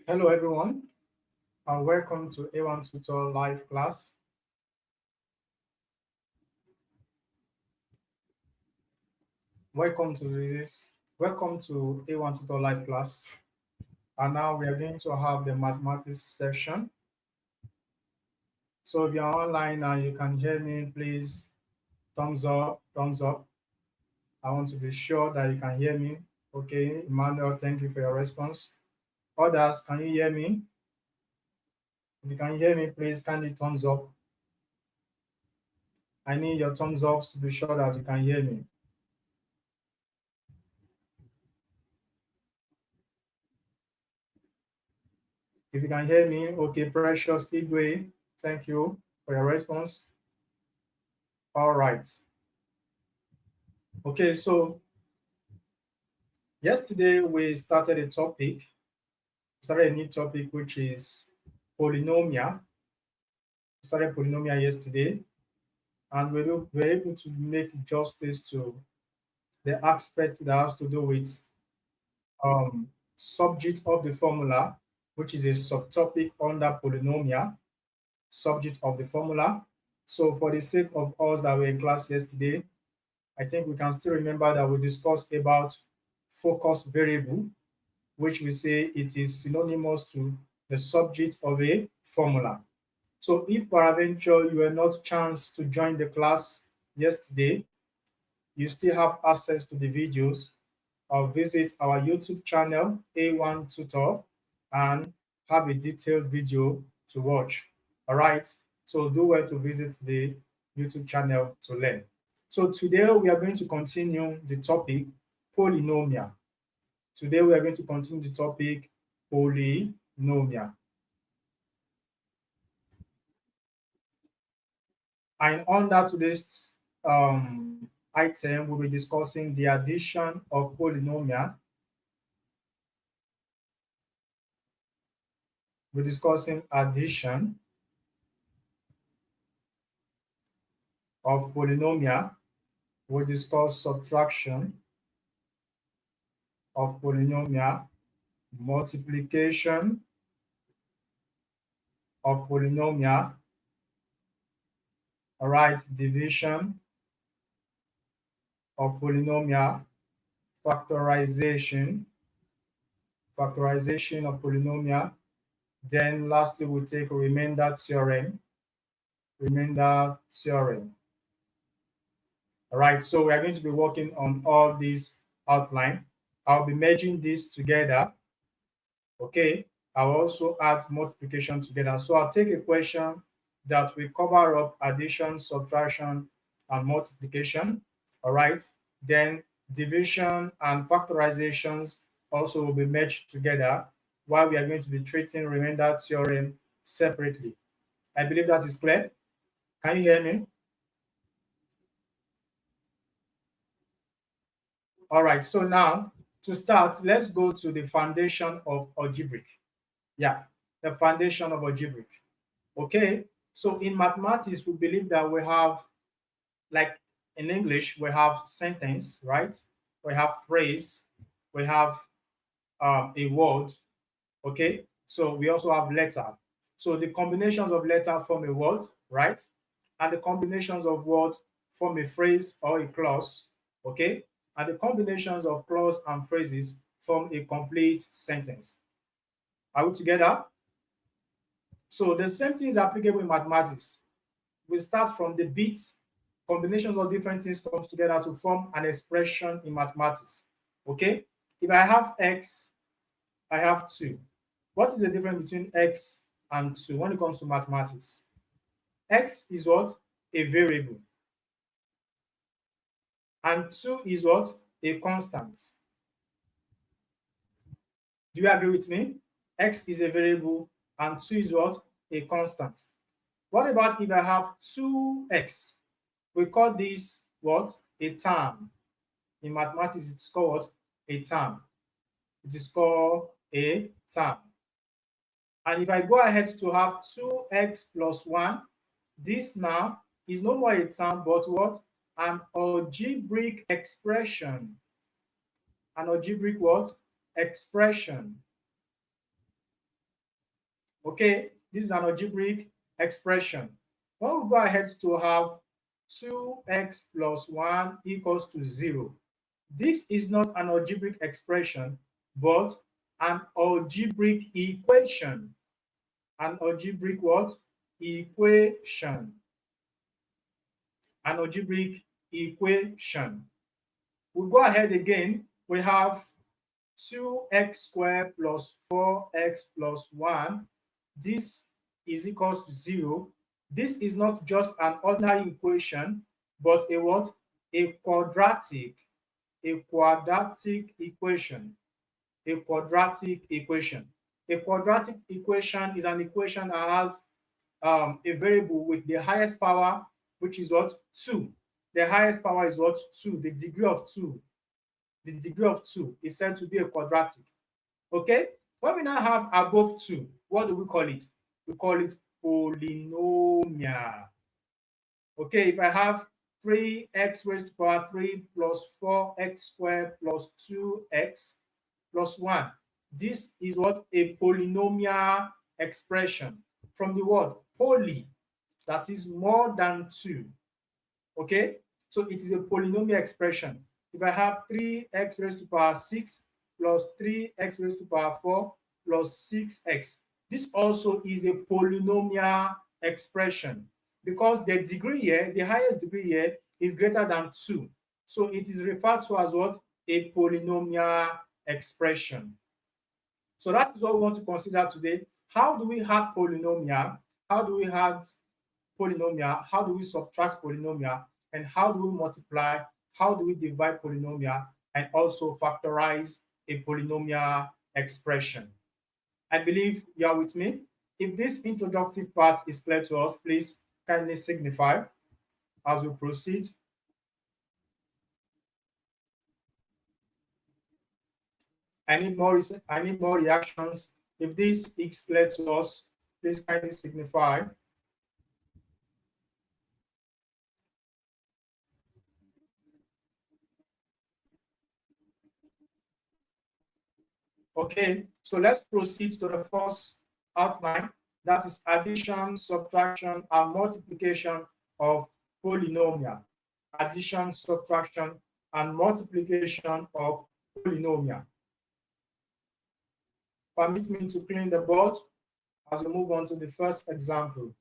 Hello everyone, and welcome to A1 Tutor live class. Welcome to A1 Tutor live class. And now we are going to have the mathematics session. So if you're online and you can hear me, please thumbs up, thumbs up. I want to be sure that you can hear me. Okay, Emmanuel, thank you for your response. Others, can you hear me? If you can hear me, please kindly thumbs up. I need your thumbs ups to be sure that you can hear me. If you can hear me, okay, Precious Igwe, thank you for your response. All right. Okay, so yesterday we started a new topic, which is polynomial. We started polynomial yesterday, and we were able to make justice to the aspect that has to do with um, subject of the formula, which is a subtopic under polynomial, subject of the formula. So for the sake of us that were in class yesterday, I think we can still remember that we discussed about focus variable, which we say it is synonymous to the subject of a formula. So if peradventure you were not chance to join the class yesterday, you still have access to the videos or visit our YouTube channel, A1 Tutor, and have a detailed video to watch. All right. So do well to visit the YouTube channel to learn. So today we are going to continue the topic polynomial. Today we are going to continue the topic polynomial. And under today's item, we'll be discussing the addition of polynomial. We're discussing addition of polynomial. We'll discuss subtraction of polynomial, multiplication of polynomial, all right, division of polynomial, factorization, factorization of polynomial. Then lastly, we'll take a remainder theorem, remainder theorem. All right, so we are going to be working on all these outline. I'll be merging these together. Okay, I'll also add multiplication together. So I'll take a question that will cover up addition, subtraction, and multiplication. All right, then division and factorizations also will be merged together, while we are going to be treating remainder theorem separately. I believe that is clear. Can you hear me? All right, so now to start, let's go to the foundation of algebraic. Yeah, the foundation of algebraic. Okay, so in mathematics, we believe that we have, like in English, we have sentence, right? We have phrase, we have a word. Okay, so we also have letter. So the combinations of letter form a word, right? And the combinations of word form a phrase or a clause. Okay, and the combinations of clause and phrases form a complete sentence. Are we together? So the same thing is applicable in mathematics. We start from the bits, combinations of different things comes together to form an expression in mathematics. Okay? If I have x, I have 2. What is the difference between x and 2 when it comes to mathematics? X is what? A variable. And 2 is what? A constant. Do you agree with me? X is a variable and 2 is what? A constant. What about if I have 2x? We call this what? A term. In mathematics, it's called what? A term. It is called a term. And if I go ahead to have 2x plus 1, this now is no more a term, but what? An algebraic expression. An algebraic what? Expression. Okay, this is an algebraic expression. When we go ahead to have 2x plus 1 equals to 0, this is not an algebraic expression, but an algebraic equation. An algebraic what? Equation. An algebraic equation. We go ahead again. We have 2x squared plus 4x plus 1. This is equals to 0. This is not just an ordinary equation, but a what? A quadratic. A quadratic equation. A quadratic equation. A quadratic equation is an equation that has a variable with the highest power, which is what? 2. The highest power is what? 2. The degree of 2. The degree of 2 is said to be a quadratic. Okay? When we now have above 2, what do we call it? We call it polynomial. Okay, if I have 3x raised to power 3 plus 4x squared plus 2x plus 1. This is what? A polynomial expression from the word poly, that is more than 2. Okay, so it is a polynomial expression. If I have 3x raised to power 6 plus 3x raised to power 4 plus 6x, this also is a polynomial expression because the degree here, the highest degree here, is greater than 2. So it is referred to as what? A polynomial expression. So that is what we want to consider today. How do we have polynomial? How do we add polynomial? How do we subtract polynomial? And how do we multiply? How do we divide polynomial? And also factorize a polynomial expression. I believe you are with me. If this introductive part is clear to us, please kindly signify as we proceed. I need more reactions. If this is clear to us, please kindly signify. Okay, so let's proceed to the first outline. That is addition, subtraction, and multiplication of polynomial. Addition, subtraction, and multiplication of polynomial. Permit me to clean the board as we move on to the first example.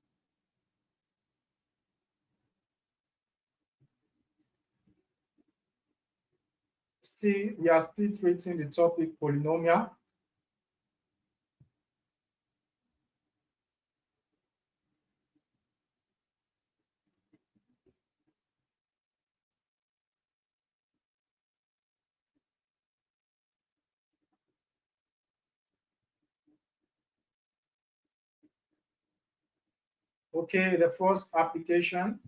We are still treating the topic polynomial. Okay, the first application,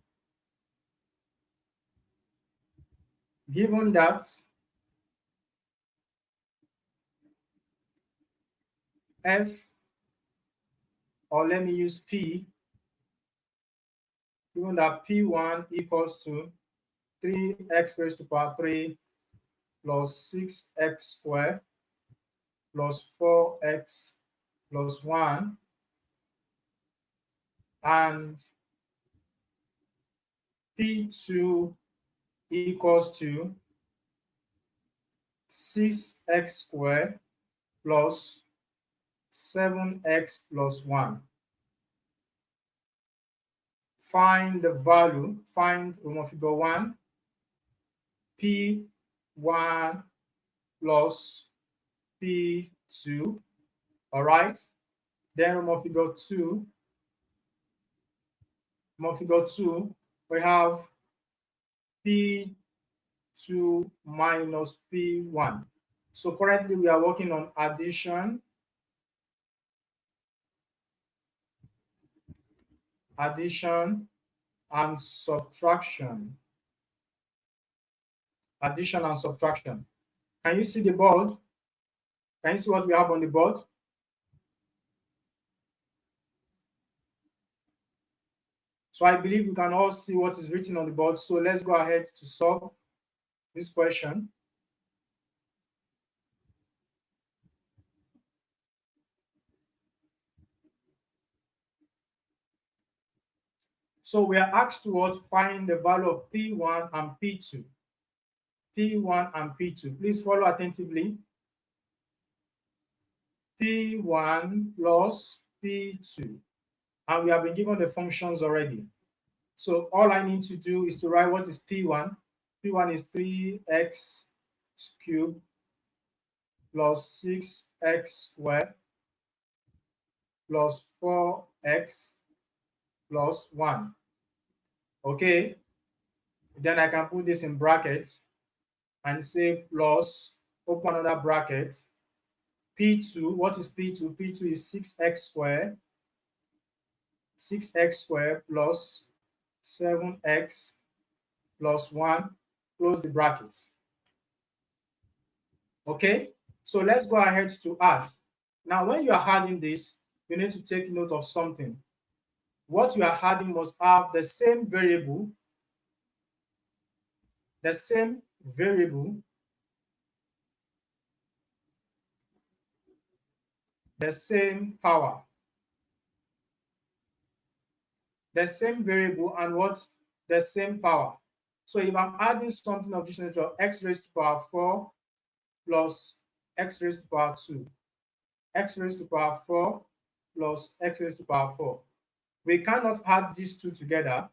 given that f, or let me use p, given that p1 equals to 3x raised to power 3 plus 6x squared plus 4x plus 1, and p2 equals to 6x squared plus 7x plus 1. Find the value, find room of figure 1, p1 plus p2, all right? Then room of figure 2, we have p2 minus p1. So currently we are working on addition, and subtraction. Addition and subtraction. Can you see the board? Can you see what we have on the board? So I believe you can all see what is written on the board. So let's go ahead to solve this question. So we are asked to what? Find the value of P1 and P2. P1 and P2. Please follow attentively. P1 plus P2. And we have been given the functions already. So all I need to do is to write what is P1. P1 is 3x cubed plus 6x squared plus 4x plus 1. Okay, then I can put this in brackets and say plus, open another bracket, P2. What is P2? P2 is 6x squared, 6x squared plus 7x plus 1, close the brackets. Okay, so let's go ahead to add. Now, when you are adding this, you need to take note of something. What you are adding must have the same variable, the same variable, the same power, the same variable, and what? The same power. So if I'm adding something of this nature, x raised to power 4 plus x raised to power 2, x raised to power 4 plus x raised to power 4. We cannot add these two together.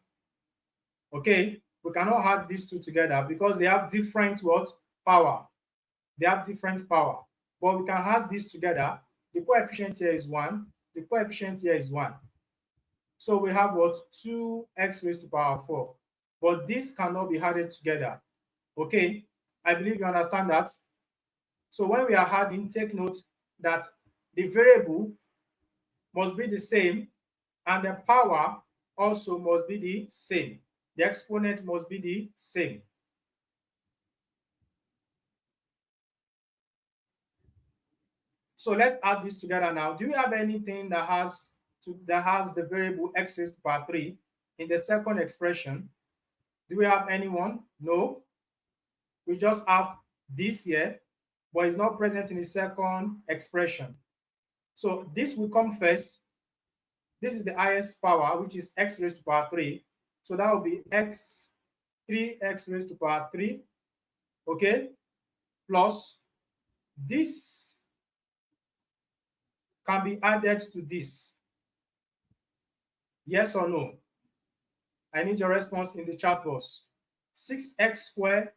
Okay, we cannot add these two together because they have different what? Power. They have different power. But we can add these together. The coefficient here is 1. The coefficient here is 1. So we have what? 2x raised to power 4. But this cannot be added together. Okay, I believe you understand that. So when we are adding, take note that the variable must be the same and the power also must be the same. The exponent must be the same. So let's add this together now. Do you have anything that has the variable x raised to power 3 in the second expression? Do we have anyone? No. We just have this here, but it's not present in the second expression. So this will come first. This is the highest power, which is x raised to power 3. So that will be 3x raised to power 3, okay, plus this can be added to this. Yes or no? I need your response in the chat box. 6x squared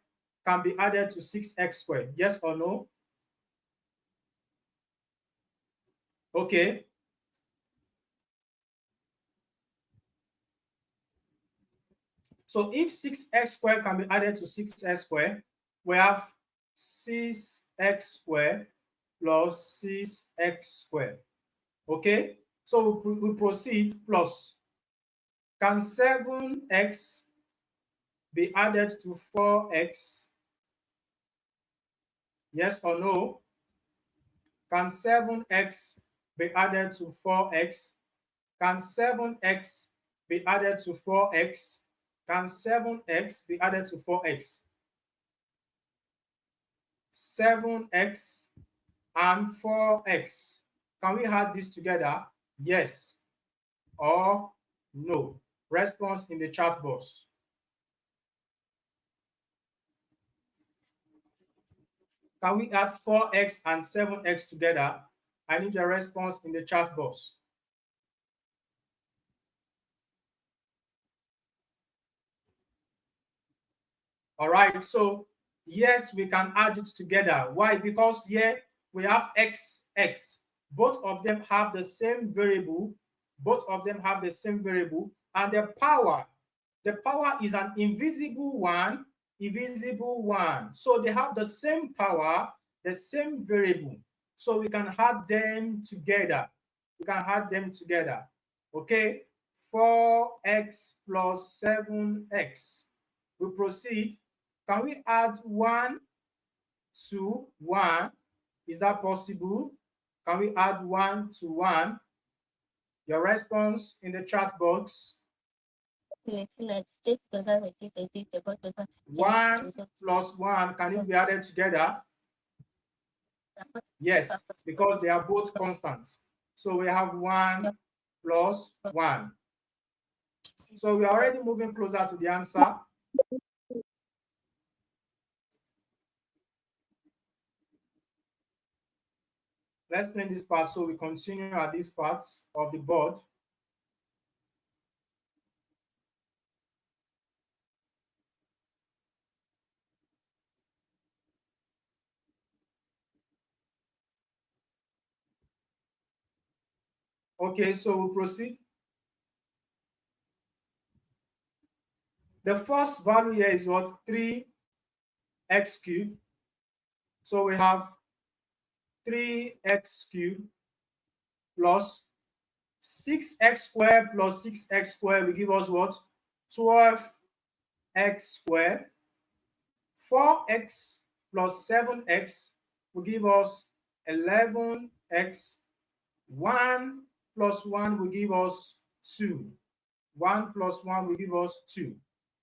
can be added to 6x squared. Yes or no? Okay. So if 6x squared can be added to 6x squared, we have 6x squared plus 6x squared. Okay. So we proceed plus. Can 7x be added to 4x? Yes or no? Can 7x be added to 4x? Can 7x be added to 4x? Can 7x be added to 4x? 7x and 4x. Can we add this together? Yes or no? Response in the chat box. Can we add 4x and 7x together? I need your response in the chat box. All right, so yes, we can add it together. Why? Because here we have x. Both of them have the same variable. Both of them have the same variable. And the power is an invisible one, So they have the same power, the same variable. So we can add them together. Okay, 4x plus 7x. We proceed. Can we add 1 to 1? Is that possible? Can we add 1 to 1? Your response in the chat box. 1 plus 1, can it be added together? Yes, because they are both constants. So we have 1 plus 1. So we are already moving closer to the answer. Let's clean this part so we continue at this part of the board. Okay, so we'll proceed. The first value here is what? 3x cubed. So we have 3x cubed plus 6x squared plus 6x squared will give us what? 12x squared. 4x plus 7x will give us 11x. 1 plus 1 will give us 2. 1 plus 1 will give us 2.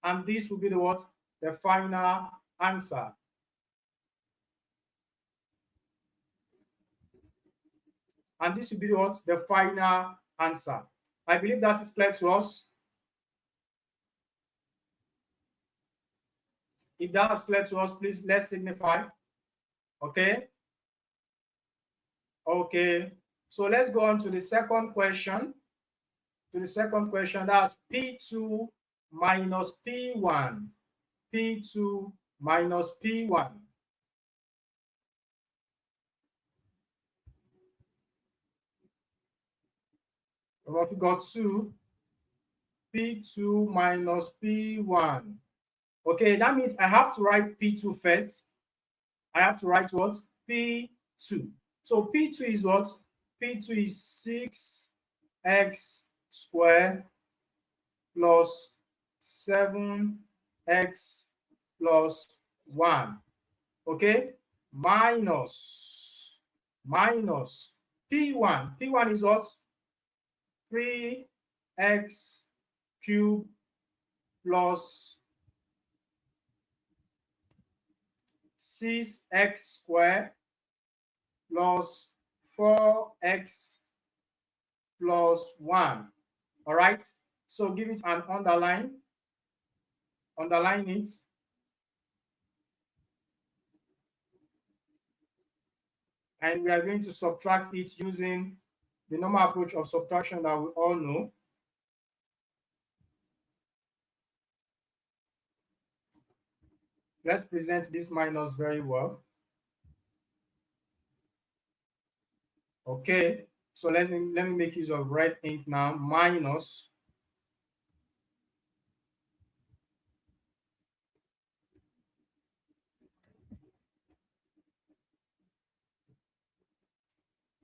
And this will be the what? The final answer. And this will be what? The final answer. I believe that is clear to us. If that is clear to us, please let's signify. Okay. Okay. So let's go on to the second question. That's P2 minus P1. P2 minus P1. What we got 2, P2 minus P1. Okay, that means I have to write P2 first. I have to write what? P2. So P2 is what? P2 is 6x squared plus 7x plus 1. Okay? Minus P1. P1 is what? 3x cubed plus 6x squared plus 4x plus 1. All right? So give it an underline. Underline it. And we are going to subtract it using the normal approach of subtraction that we all know. Let's present this minus very well. Okay, so let me make use of red ink now. Minus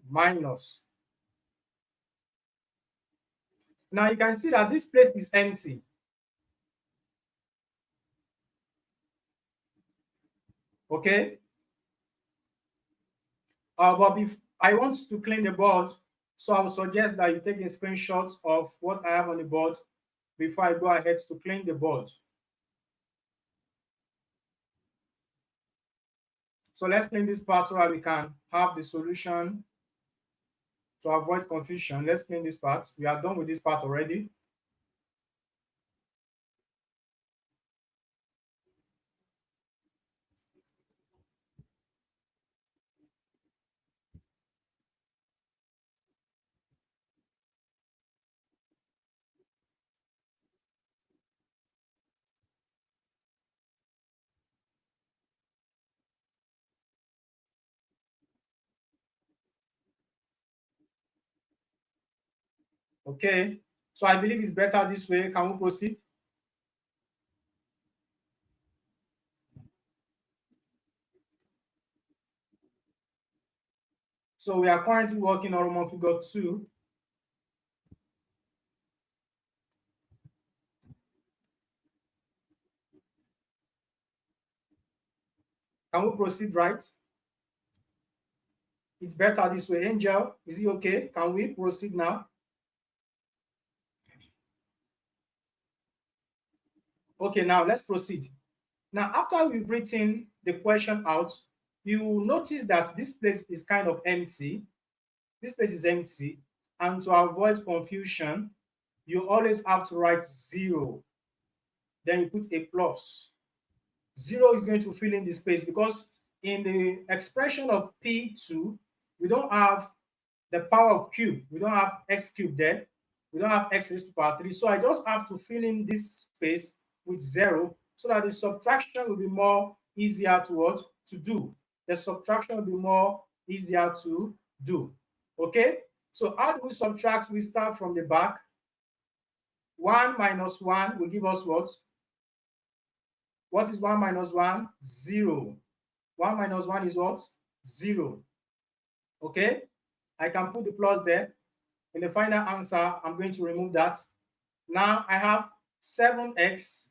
minus. Now you can see that this place is empty. Okay. But if I want to clean the board, so I would suggest that you take a screenshot of what I have on the board before I go ahead to clean the board. So let's clean this part so that we can have the solution to avoid confusion. Let's clean this part. We are done with this part already. Okay, so I believe it's better this way. Can we proceed? So we are currently working on Roman figure 2. Can we proceed, right? It's better this way. Angel, is it okay? Can we proceed now? Okay, now let's proceed. Now, after we've written the question out, you will notice that this place is kind of empty. This place is empty. And to avoid confusion, you always have to write 0. Then you put a plus. 0 is going to fill in the space because in the expression of P2, we don't have the power of cube. We don't have x cubed there. We don't have x raised to power 3. So I just have to fill in this space with 0 so that the subtraction will be more easier to what? To do. The subtraction will be more easier to do. Okay? So how do we subtract? We start from the back. 1 minus 1 will give us what? What is 1 minus 1? 0. 1 minus 1 is what? 0. Okay? I can put the plus there. In the final answer, I'm going to remove that. Now I have 7x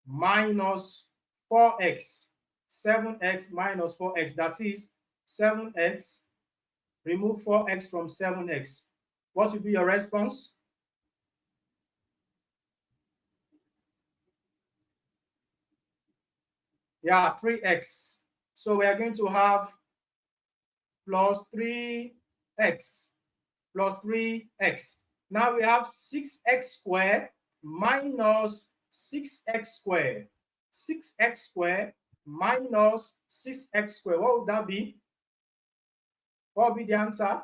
minus 4x. 7x minus 4x. That is 7x. Remove 4x from 7x. What will be your response? Yeah, 3x. So we are going to have plus 3x plus 3x. Now we have 6x squared minus 6x squared. 6x squared minus 6x squared. What would that be? What would be the answer?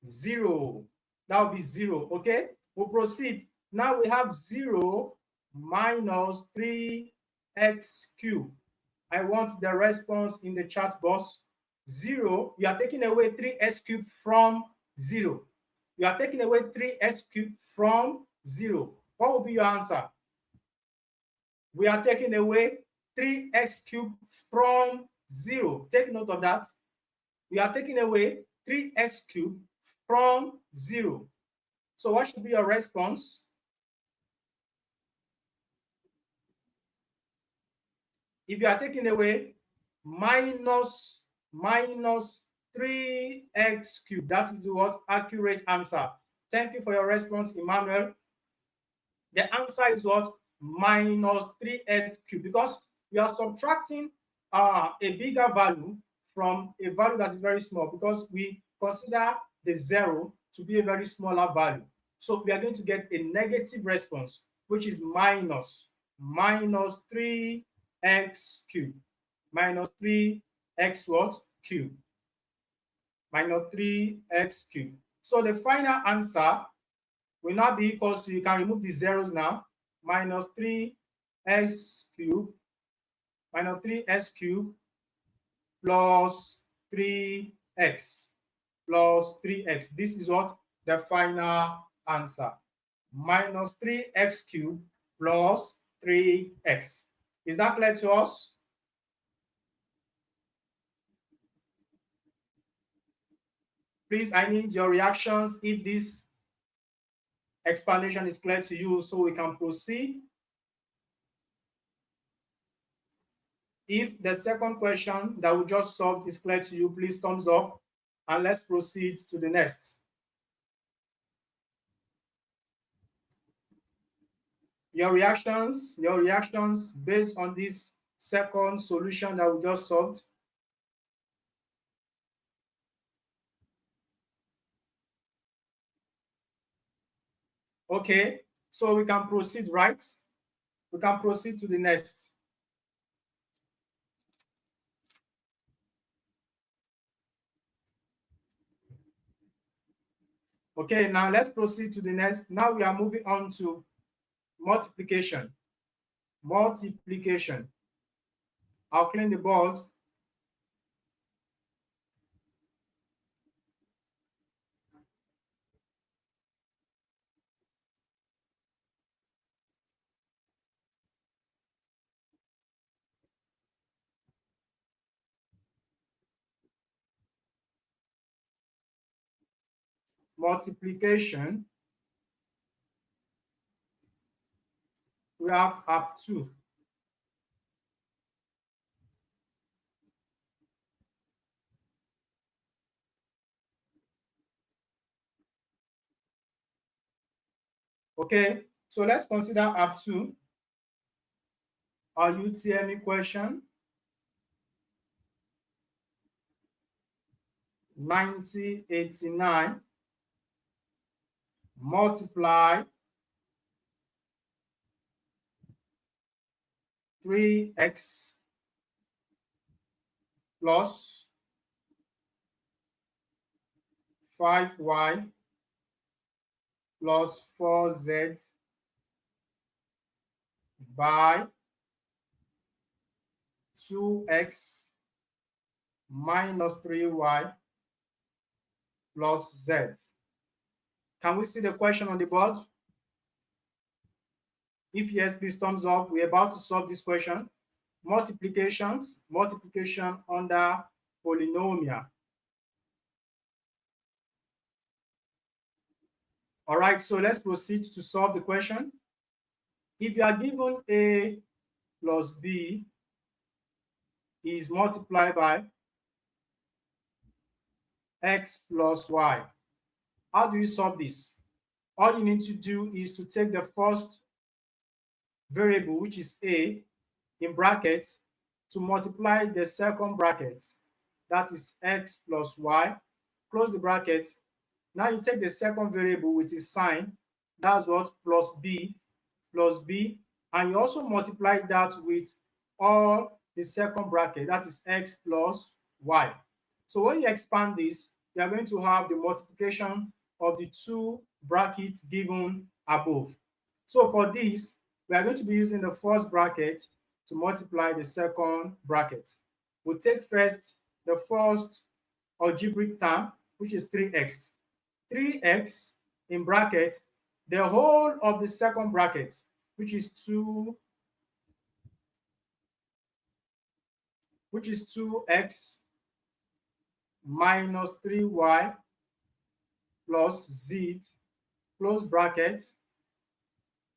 0. That would be 0. Okay, we'll proceed. Now we have 0 minus 3x cubed. I want the response in the chat box. 0, you are taking away 3x cubed from 0. You are taking away 3x cubed from 0. What will be your answer? We are taking away 3x cubed from 0. Take note of that. We are taking away 3x cubed from 0. So what should be your response? If you are taking away minus 3x cubed, that is the what? Accurate answer. Thank you for your response, Emmanuel. The answer is what? Minus 3x cubed, because we are subtracting a bigger value from a value that is very small, because we consider the 0 to be a very smaller value. So we are going to get a negative response, which is minus 3x cubed. Minus 3x what? Cubed. Minus 3x cubed. So the final answer will now be equals to, you can remove the zeros now, minus 3x cubed minus 3x cubed plus 3x plus 3x. This is what the final answer. Minus 3x cubed plus 3x. Is that clear to us? Please, I need your reactions if this explanation is clear to you so we can proceed. If the second question that we just solved is clear to you, please thumbs up and let's proceed to the next. Your reactions based on this second solution that we just solved. Okay, so we can proceed, right? We can proceed to the next. Okay, now let's proceed to the next. Now we are moving on to multiplication. Multiplication. I'll clean the board. Multiplication. We have up to. Okay, so let's consider up to our UTME question. 9089 multiply 3x plus 5y plus 4z by 2x minus 3y plus z. Can we see the question on the board? If yes, please thumbs up. We're about to solve this question. Multiplication under polynomial. All right, so let's proceed to solve the question. If you are given a plus b is multiplied by x plus y, how do you solve this? All you need to do is to take the first variable, which is a, in brackets, to multiply the second bracket, that is x plus y, close the bracket. Now you take the second variable with its sign, that's what, plus b, and you also multiply that with all the second bracket, that is x plus y. So when you expand this, you are going to have the multiplication of the two brackets given above. So for this, we are going to be using the first bracket to multiply the second bracket. We'll take first the first algebraic term, which is 3x. 3x in bracket, the whole of the second bracket, which is 2x minus 3y plus z, close bracket.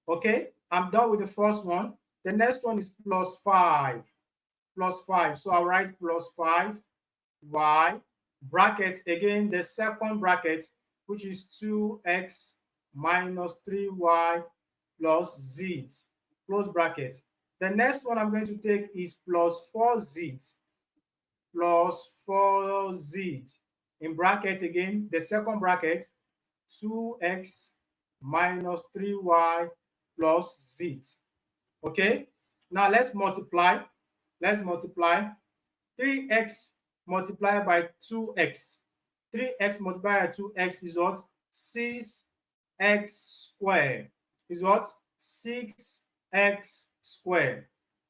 Okay, I'm done with the first one. The next one is plus 5. So I'll write plus 5y, bracket again, the second bracket, which is 2x minus 3y plus z, close bracket. The next one I'm going to take is plus 4z, in bracket again, the second bracket, 2x minus 3y plus z. Okay, now let's multiply. 3x multiplied by 2x. 3x multiplied by 2x is what? 6x squared. Is what? 6x squared.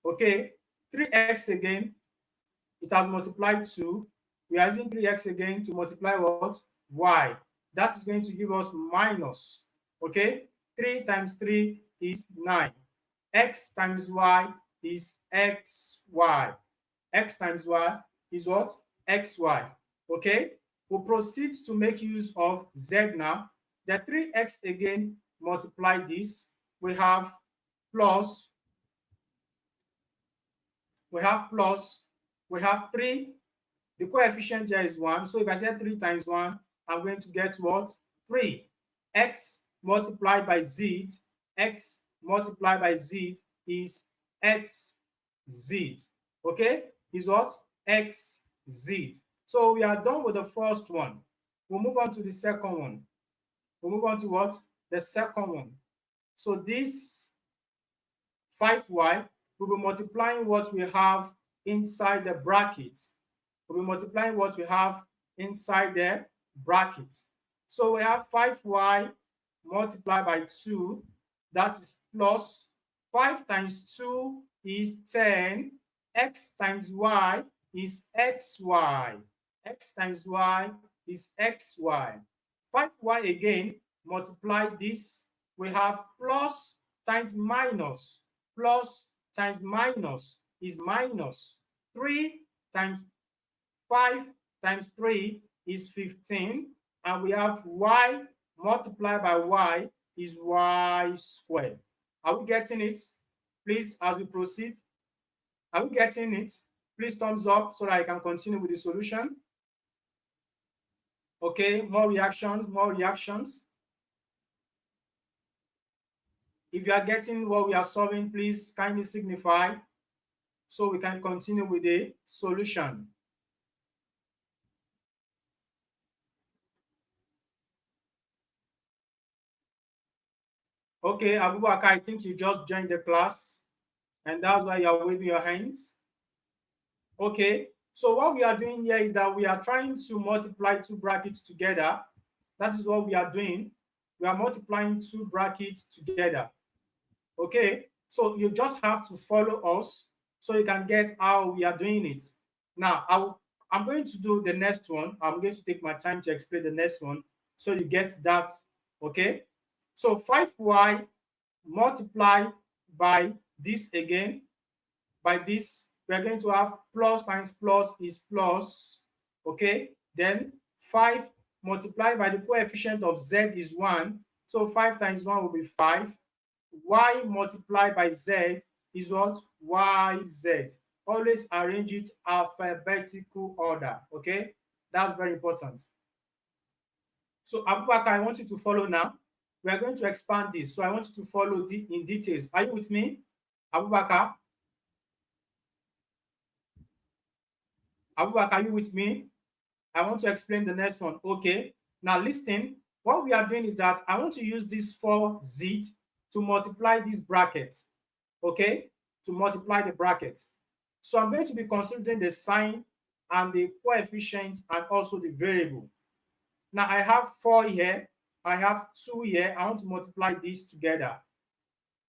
Okay, 3x again, it has multiplied 2. We are using 3x again to multiply what? Y. That is going to give us minus. Okay, 3 times 3 is 9. X times y is xy. X times y is what? Xy. Okay, we'll proceed to make use of z now. The 3x again, multiply this. We have plus, we have 3. The coefficient here is 1. So if I say 3 times 1, I'm going to get what? 3. X multiplied by z, x multiplied by z is xz. Okay? Is what? Xz. So we are done with the first one. We'll move on to the second one. We'll move on to what? The second one. So this 5y, we'll be multiplying what we have inside the brackets. We'll be multiplying what we have inside the bracket. So we have 5y multiplied by 2, that is plus 5 times 2 is 10, x times y is xy, x times y is xy. 5y again, multiply this, we have plus times minus, plus times minus is minus. 3 times 5 times 3 is 15, and we have y multiplied by y is y squared. Are we getting it? Please, as we proceed, are we getting it? Please thumbs up so that I can continue with the solution. Okay, more reactions, more reactions. If you are getting what we are solving, please kindly signify so we can continue with the solution. Okay, Abubakar, I think you just joined the class and that's why you're waving your hands. Okay, so what we are doing here is that we are trying to multiply two brackets together. That is what we are doing. We are multiplying two brackets together. Okay, so you just have to follow us so you can get how we are doing it. Now, I'm going to do the next one. I'm going to take my time to explain the next one so you get that. Okay, so 5y multiply by this again, by this, we are going to have plus times plus is plus. Okay, then 5 multiplied by the coefficient of z is 1. So 5 times 1 will be 5. Y multiplied by z is what? YZ. Always arrange it alphabetical order. Okay, that's very important. So Abubakar, I want you to follow now. We are going to expand this. So I want you to follow in details. Are you with me? Abubakar? Abubakar, are you with me? I want to explain the next one. Okay. Now listen, what we are doing is that I want to use this 4z to multiply this bracket. Okay, to multiply the bracket. So I'm going to be considering the sign and the coefficient and also the variable. Now I have 4 here, I have 2 here. I want to multiply these together.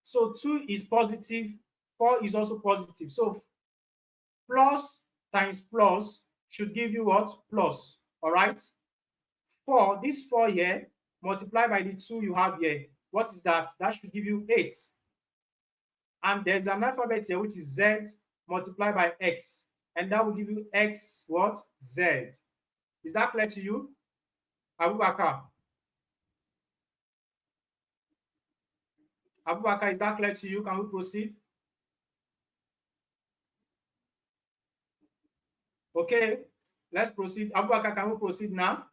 So 2 is positive, 4 is also positive. So plus times plus should give you what? Plus. All right. 4, this 4 here, multiplied by the 2 you have here. What is that? That should give you 8. And there's an alphabet here, which is z multiplied by x. And that will give you x what? Z. Is that clear to you? Abubakar. Abubakar, is that clear to you? Can we proceed? Okay, let's proceed. Abubakar, can we proceed now?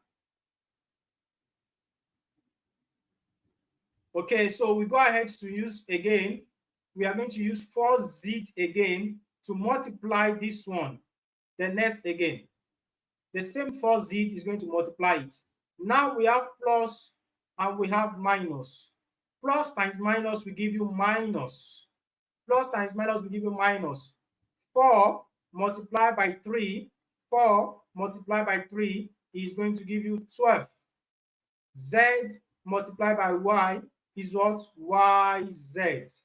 Okay, so we go ahead to use again. We are going to use 4z again to multiply this one. The next again. The same 4z is going to multiply it. Now we have plus and we have minus. Plus times minus will give you minus. Plus times minus will give you minus. 4 multiplied by 3, 4 multiplied by 3 is going to give you 12. Z multiplied by y is what? YZ.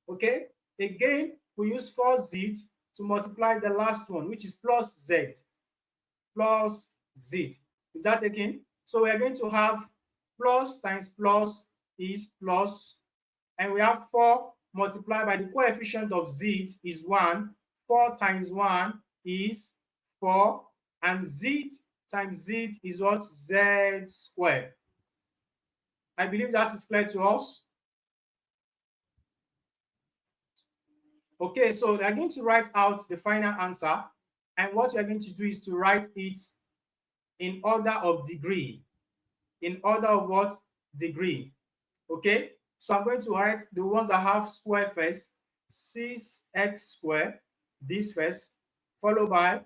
Okay? Again, we use 4z to multiply the last one, which is plus z. Plus z. Is that taken? So we are going to have plus times plus is plus, and we have 4 multiplied by the coefficient of z is 1. 4 times 1 is 4, and z times z is what? Z squared. I believe that is clear to us. Okay, so we are going to write out the final answer, and what we are going to do is to write it in order of degree. In order of what? Degree. Okay, so I'm going to write the ones that have square first. 6x squared, this first, followed by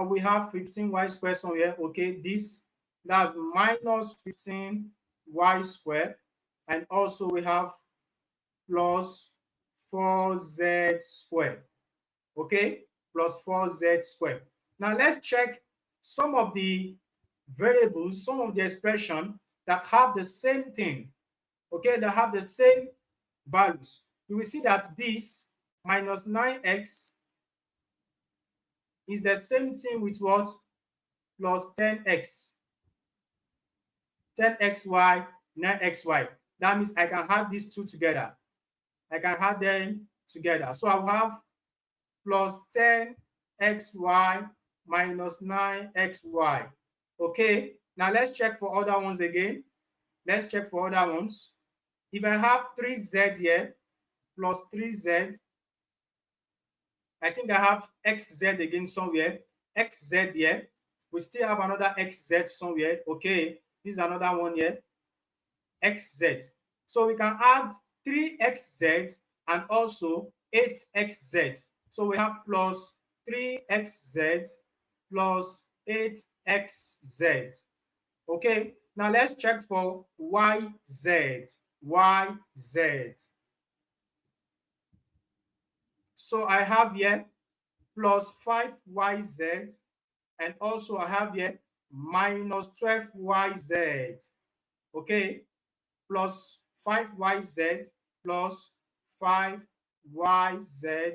we have 15y squared somewhere. Okay, this, that's minus 15y squared, and also we have plus 4z squared. Okay, plus 4z squared. Now let's check some of the variables, some of the expression that have the same thing. Okay, that have the same values. You will see that this minus 9x is the same thing with what? Plus 10x. 10xy, 9xy. That means I can add these two together. I can add them together. So I'll have plus 10xy minus 9xy. Okay, now let's check for other ones again. Let's check for other ones. If I have 3z here plus 3z, I think I have xz again somewhere. Xz here. We still have another xz somewhere. Okay, this is another one here. Xz. So we can add 3xz and also 8xz. So we have plus 3xz plus 8xz. Okay, now let's check for yz. yz. So I have here plus 5yz, and also I have here minus 12yz. Okay, plus 5yz plus 5yz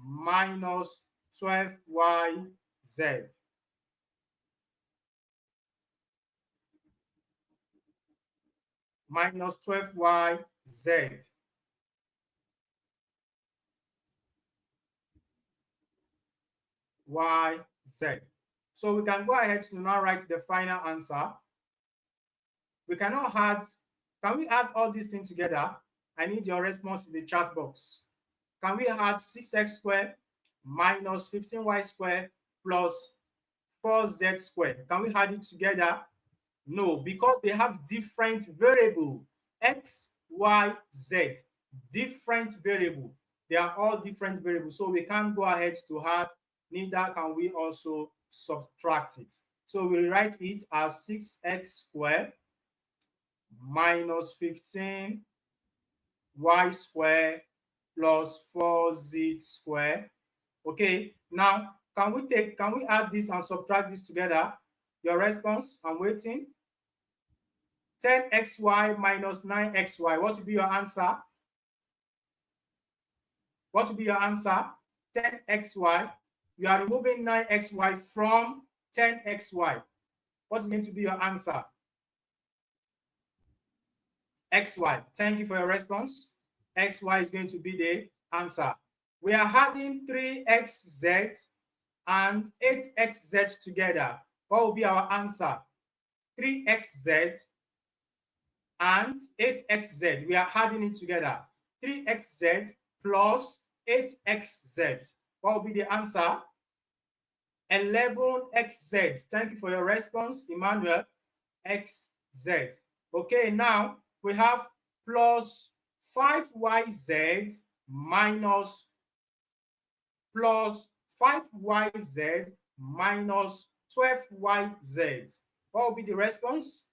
minus 12yz. Minus 12yz. yz. So we can go ahead to now write the final answer. We cannot add, can we add all these things together? I need your response in the chat box. Can we add 6x squared minus 15y squared plus 4z squared? Can we add it together? No, because they have different variable, x, y, z, different variable. They are all different variables, so we can't go ahead to add, neither can we also subtract it. So we write it as 6x squared minus 15y squared plus 4z squared. Okay, now can we add this and subtract this together? Your response, I'm waiting. 10xy minus 9xy. What will be your answer? What will be your answer? 10xy. You are removing 9xy from 10xy. What is going to be your answer? xy. Thank you for your response. xy is going to be the answer. We are adding 3xz and 8xz together. What will be our answer? 3xz and 8xz. We are adding it together. 3xz plus 8xz. What will be the answer? 11xz. Thank you for your response, Emmanuel. xz. Okay, now we have plus 5yz minus plus 5yz minus 12yz. What will be the response?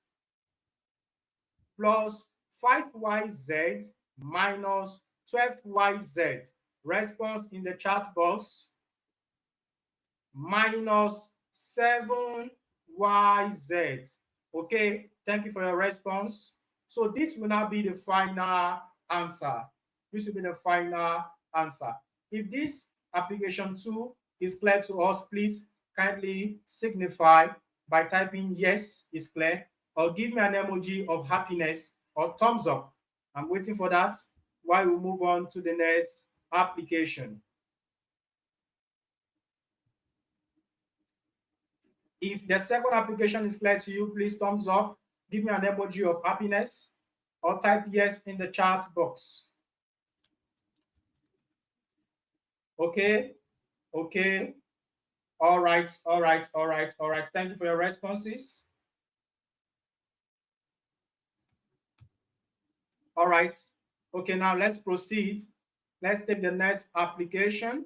Plus 5yz minus 12yz. Response in the chat box. Minus 7yz. Okay, thank you for your response. So this will now be the final answer. This will be the final answer. If this application 2 is clear to us, please kindly signify by typing yes is clear, or give me an emoji of happiness or thumbs up. I'm waiting for that while we move on to the next application. If the second application is clear to you, please thumbs up, give me an emoji of happiness, or type yes in the chat box. Okay, okay, all right, all right, all right, all right. Thank you for your responses. All right, okay, now let's proceed. Let's take the next application.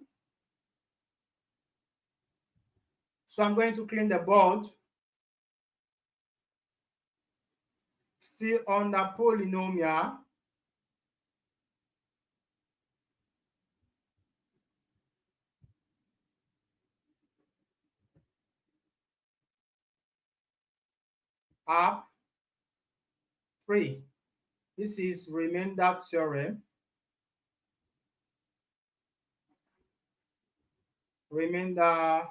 So I'm going to clean the board. Still on the polynomial. App 3. This is remainder theorem. Remainder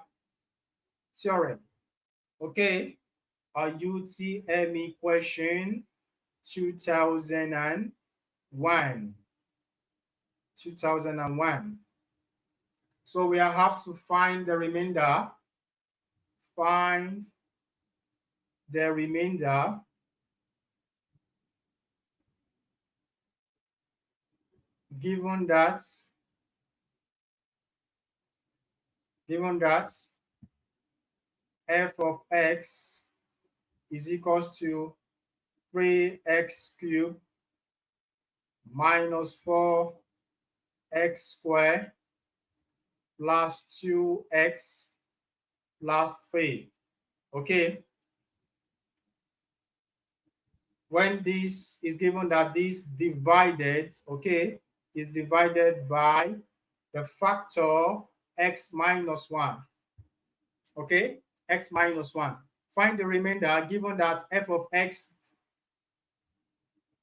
theorem. Okay, a UTME question 2001. 2001. So we have to find the remainder. Find the remainder given that f of x is equals to 3x cubed minus 4x squared plus 2x plus 3. Okay. when this is given that this divided, okay, is divided by the factor x minus 1, okay, x minus 1. Find the remainder given that f of x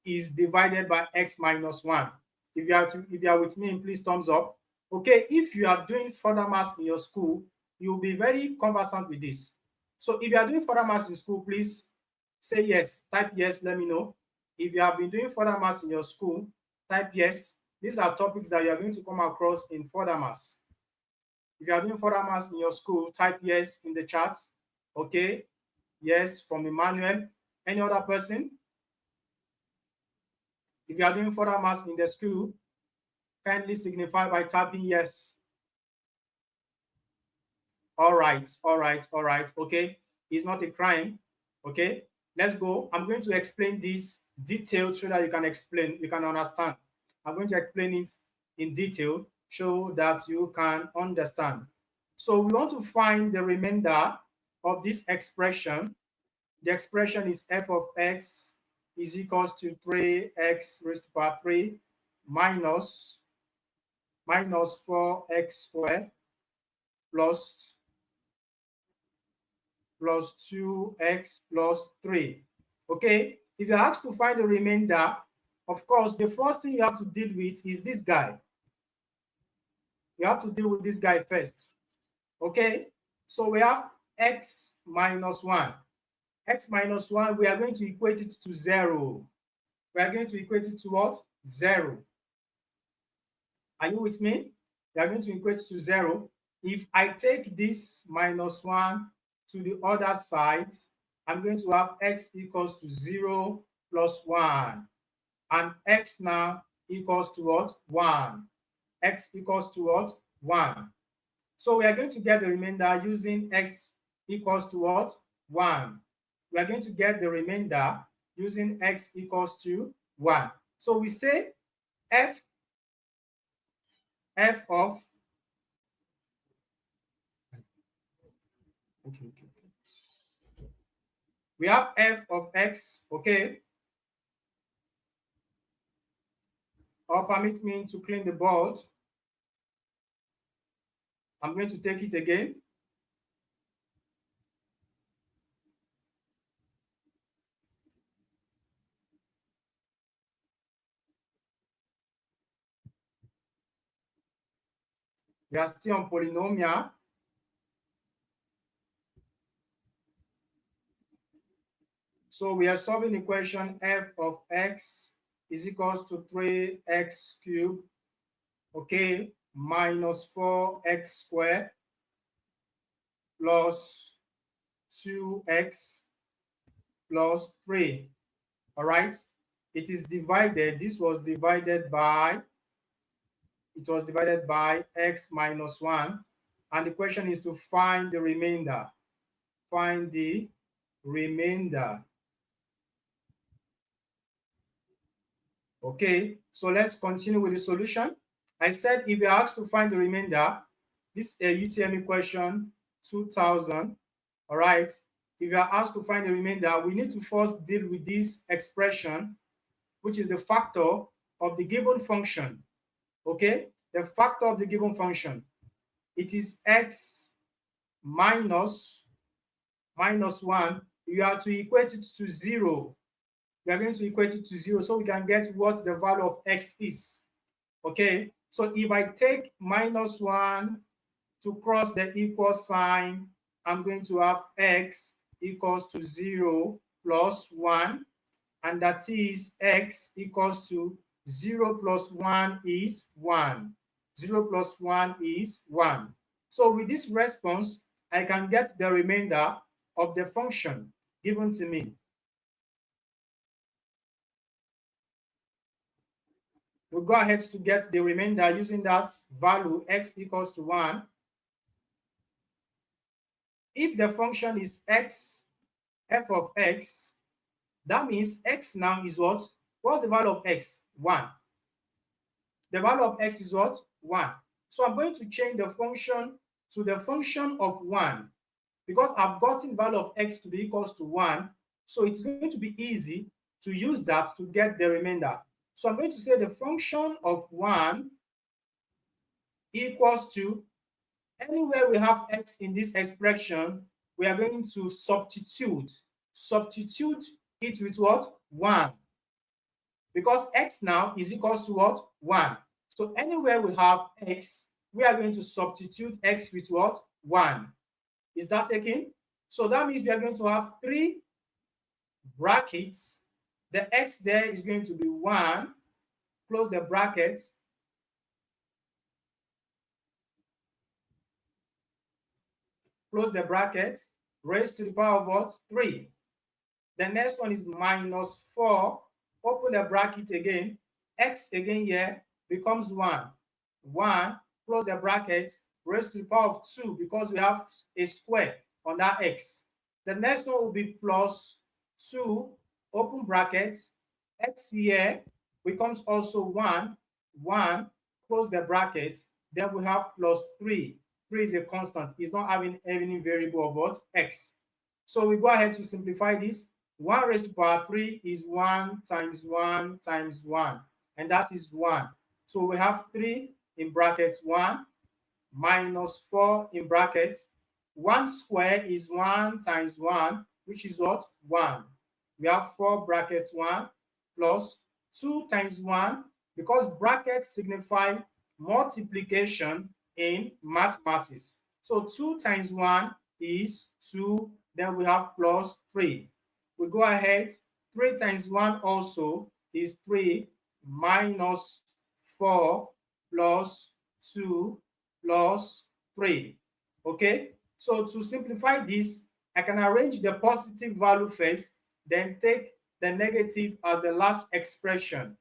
is divided by x minus 1. If you are with me, please thumbs up. Okay, if you are doing further maths in your school, you'll be very conversant with this. So if you are doing further maths in school, please say yes, type yes, let me know. If you have been doing further maths in your school, type yes. These are topics that you are going to come across in further maths. If you are doing further maths in your school, type yes in the chat. Okay, yes from Emmanuel. Any other person? If you are doing further maths in the school, kindly signify by typing yes. All right, all right, all right. Okay, it's not a crime. Okay, let's go. I'm going to explain this detailed so that you can explain, you can understand. I'm going to explain it in detail so that you can understand. So we want to find the remainder of this expression. The expression is f of x is equals to 3x raised to power 3 minus 4x squared plus 2x plus 3. Okay, if you're asked to find the remainder, of course, the first thing you have to deal with is this guy. You have to deal with this guy first. Okay, so we have x minus 1. X minus 1, we are going to equate it to 0. We are going to equate it to what? 0. Are you with me? We are going to equate it to 0. If I take this minus 1 to the other side, I'm going to have x equals to 0 plus 1. And x now equals to what? 1. X equals to what? 1. So we are going to get the remainder using x equals to what? 1. We are going to get the remainder using x equals to 1. So we say f of okay. We have f of x, okay? Or permit me to clean the board. I'm going to take it again. We are still on polynomial. So we are solving the equation f of x is equals to 3x cubed, okay, minus 4x squared plus 2x plus 3. All right. It is divided. This was divided by, x minus 1. And the question is to find the remainder. Find the remainder. Okay, so let's continue with the solution. I said if you're asked to find the remainder, this is a UTME question 2000. All right, if you are asked to find the remainder, we need to first deal with this expression, which is the factor of the given function. Okay, the factor of the given function. It is x minus 1. You have to equate it to 0. We are going to equate it to 0 so we can get what the value of x is. Okay, so if I take minus 1 to cross the equal sign, I'm going to have x equals to 0 plus 1, and that is x equals to 0 plus 1 is 1. 0 plus 1 is 1. So with this response, I can get the remainder of the function given to me. We'll go ahead to get the remainder using that value x equals to 1. If the function is x, f of x, that means x now is what? What's the value of x? 1. The value of x is what? 1. So I'm going to change the function to the function of 1 because I've gotten value of x to be equals to 1. So it's going to be easy to use that to get the remainder. So I'm going to say the function of 1 equals to, anywhere we have x in this expression, we are going to substitute it with what? 1. Because x now is equals to what? 1. So anywhere we have x, we are going to substitute x with what? 1. Is that taken? So that means we are going to have 3 brackets. The x there is going to be 1, close the brackets, close the brackets, raised to the power of what? 3. The next one is minus 4, open the bracket again, x again here becomes 1. 1, close the brackets, raised to the power of 2 because we have a square on that x. The next one will be plus 2, open brackets, x here becomes also 1, 1, close the bracket, then we have plus 3. 3 is a constant, it's not having any variable of what? X. So we go ahead to simplify this. 1 raised to power 3 is 1 times 1 times 1, and that is 1. So we have 3 in brackets 1 minus 4 in brackets. 1 square is 1 times 1, which is what? 1. We have 4 brackets 1 plus 2 times 1, because brackets signify multiplication in mathematics. So 2 times 1 is 2, then we have plus 3. We go ahead, 3 times 1 also is 3 minus 4 plus 2 plus 3. Okay, so to simplify this, I can arrange the positive value first, then take the negative as the last expression.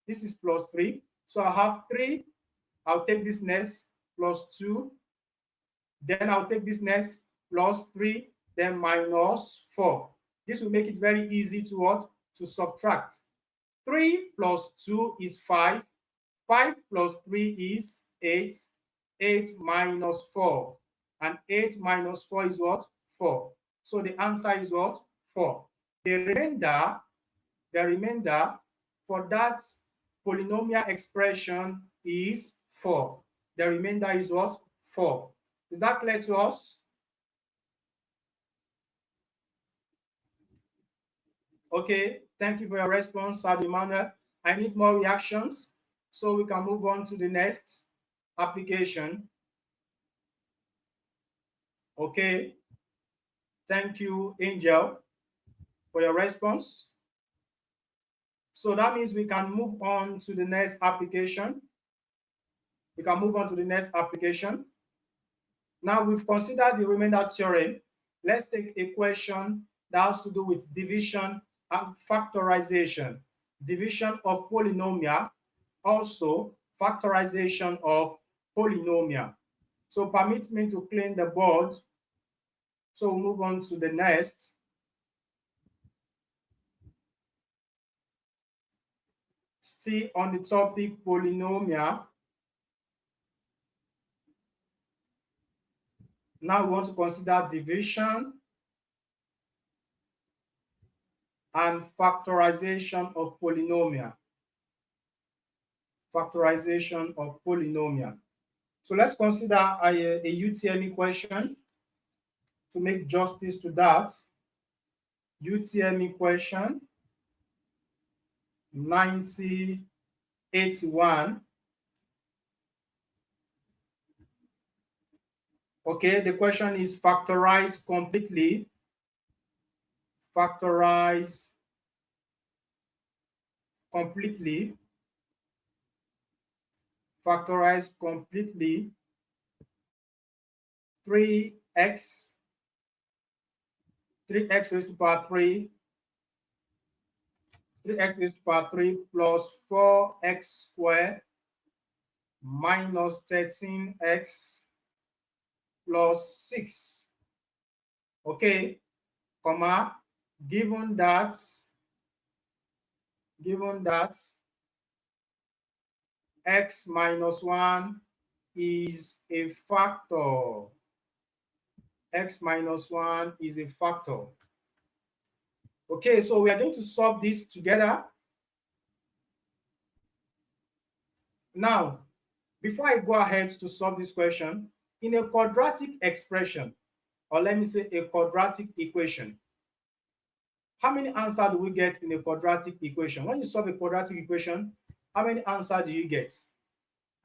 This is plus 3. So I have 3. I'll take this next plus 2. Then I'll take this next plus 3, then minus 4. This will make it very easy to what? To subtract. 3 plus 2 is 5. 5 plus 3 is 8. 8 minus 4. And 8 minus 4 is what? 4. So the answer is what? 4. The remainder for that polynomial expression is 4. The remainder is what? 4. Is that clear to us? Okay, thank you for your response, Sir Emmanuel. I need more reactions so we can move on to the next application. Okay, thank you, Angel, for your response. So that means we can move on to the next application. We can move on to the next application. Now we've considered the remainder theorem. Let's take a question that has to do with division and factorization. Division of polynomial, also factorization of polynomial. So permit me to clean the board. So we'll move on to the next. Still on the topic polynomial. Now we want to consider division and factorization of polynomial. Factorization of polynomial. So let's consider a UTME question to make justice to that. UTME question 9081. Okay, the question is factorize completely. Factorize completely. Factorize completely 3x raised to power 3, 3x raised to power 3 plus 4x squared minus 13x plus 6. Okay, comma, given that x minus 1 is a factor. X minus 1 is a factor. Okay, so we are going to solve this together. Now, before I go ahead to solve this question, in a quadratic expression, or let me say a quadratic equation, how many answers do we get in a quadratic equation? When you solve a quadratic equation, how many answers do you get?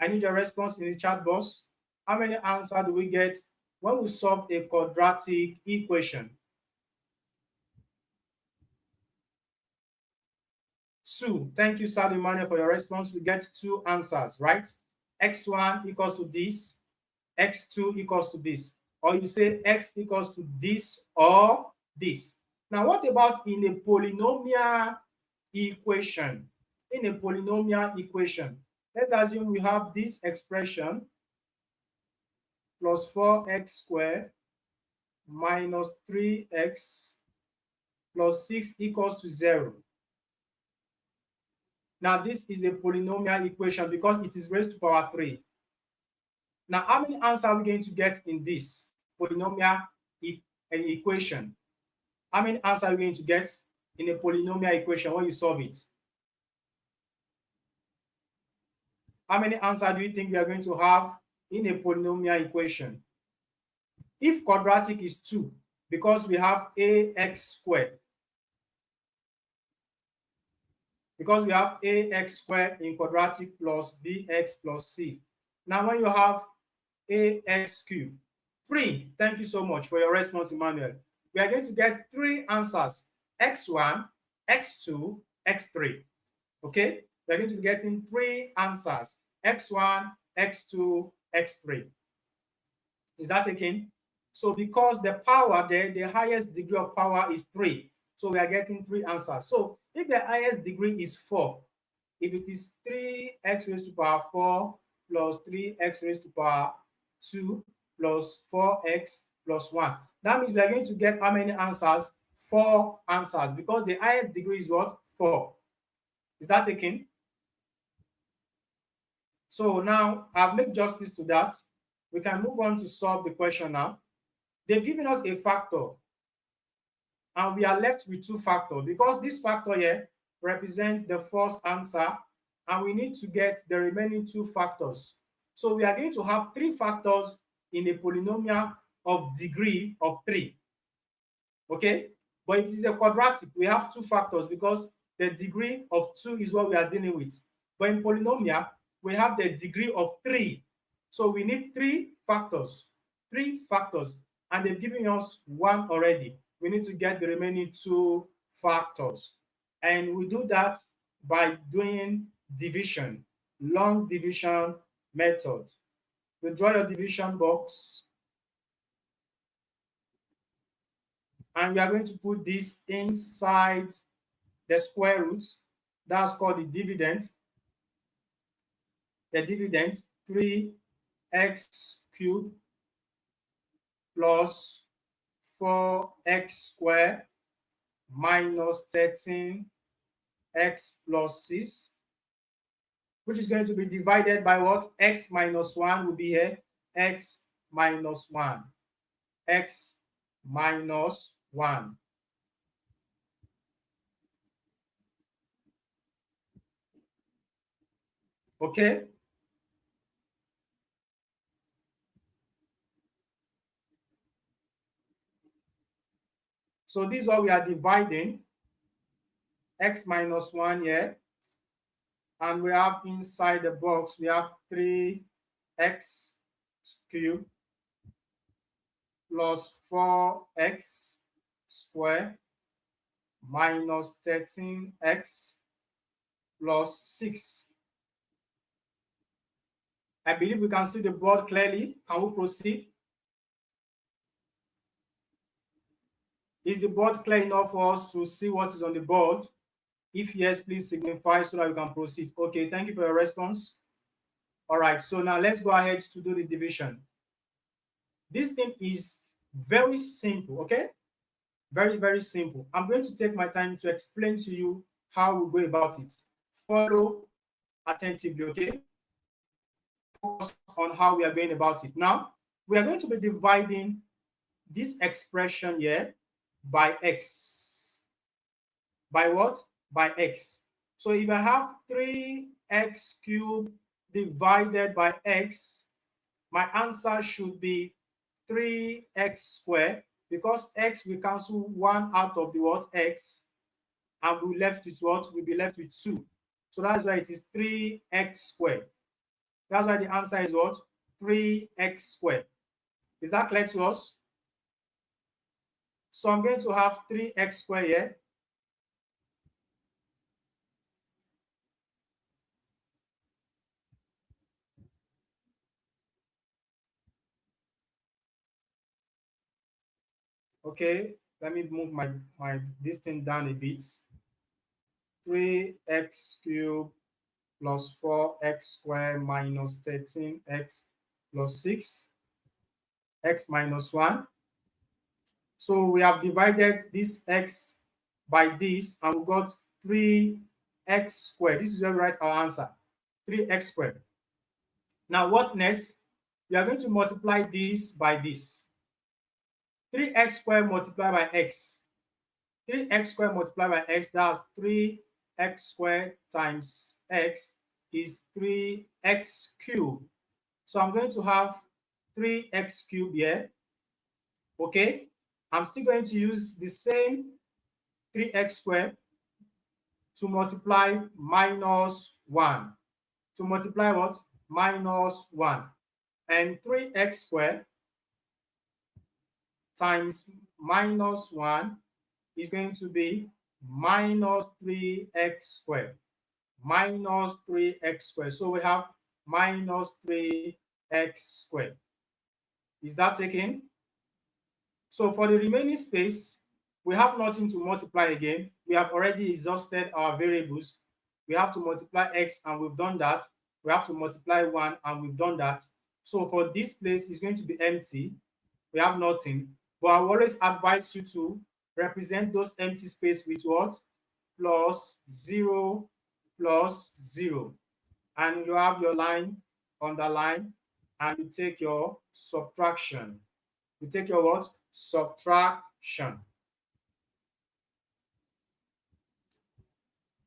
I need your response in the chat box. How many answers do we get when we solve a quadratic equation? 2. Thank you, Sadio Mane, for your response. We get 2 answers, right? X1 equals to this, X2 equals to this. Or you say X equals to this or this. Now, what about in a polynomial equation? In a polynomial equation, let's assume we have this expression plus 4x squared minus 3x plus 6 equals to 0. Now, this is a polynomial equation because it is raised to power 3. Now, how many answers are we going to get in this polynomial equation? How many answers are we going to get in a polynomial equation when you solve it? How many answers do you think we are going to have in a polynomial equation? If quadratic is 2, because we have ax squared, because we have ax squared in quadratic plus bx plus c. Now, when you have ax cubed, 3, thank you so much for your response, Emmanuel. We are going to get 3 answers, x1, x2, x3. Okay? We are going to be getting 3 answers, x1, x2, x3. Is that taken? So because the power there, the highest degree of power is 3. So we are getting 3 answers. So if the highest degree is 4, if it is 3x raised to power 4 plus 3x raised to power 2 plus 4x plus 1, that means we are going to get how many answers? 4 answers, because the highest degree is what? 4. Is that taken? So now I've made justice to that. We can move on to solve the question now. They've given us a factor, and we are left with 2 factors because this factor here represents the first answer, and we need to get the remaining 2 factors. So we are going to have 3 factors in a polynomial of degree of 3. Okay? But if it is a quadratic, we have 2 factors because the degree of 2 is what we are dealing with. But in polynomial, we have the degree of 3. So we need 3 factors. 3 factors. And they've given us 1 already. We need to get the remaining 2 factors. And we do that by doing division, long division method. We draw your division box. And we are going to put this inside the square root. That's called the dividend. The dividend, 3x cubed plus 4x squared minus 13x plus 6, which is going to be divided by what? X minus 1 will be here. X minus 1. X minus 1. Okay? So this is what we are dividing. X minus 1 here. And we have inside the box, we have 3x cubed plus 4x squared minus 13x plus 6. I believe we can see the board clearly. Can we proceed? Is the board clear enough for us to see what is on the board? If yes, please signify so that we can proceed. Okay, thank you for your response. All right, so now let's go ahead to do the division. This thing is very simple, okay? Very, very simple. I'm going to take my time to explain to you how we go about it. Follow attentively, okay? Focus on how we are going about it. Now, we are going to be dividing this expression here by x. by what? By x. So if I have 3x cubed divided by x, my answer should be 3x squared, because x will cancel 1 out of the what? X, and we left with what? We'll be left with 2. So that's why it is 3x squared. That's why the answer is what? 3x squared. Is that clear to us? So I'm going to have 3x squared here. Okay, let me move my this thing down a bit. 3x cubed plus 4x squared minus 13x plus 6, x minus 1. So we have divided this x by this, and we got 3x squared. This is where we write our answer, 3x squared. Now what next? You are going to multiply this by this. 3x squared multiplied by x. 3x squared multiplied by x, that's 3x squared times x is 3x cubed. So I'm going to have 3x cubed here. Okay, I'm still going to use the same 3x squared to multiply minus 1. To multiply what? Minus 1. And 3x squared times minus 1 is going to be minus 3x squared. Minus 3x squared. So we have minus 3x squared. Is that taken? So for the remaining space, we have nothing to multiply again. We have already exhausted our variables. We have to multiply x, and we've done that. We have to multiply 1, and we've done that. So for this place, it's going to be empty. We have nothing. But I always advise you to represent those empty space with what? Plus 0, plus 0. And you have your line underline, and you take your subtraction. You take your what? Subtraction.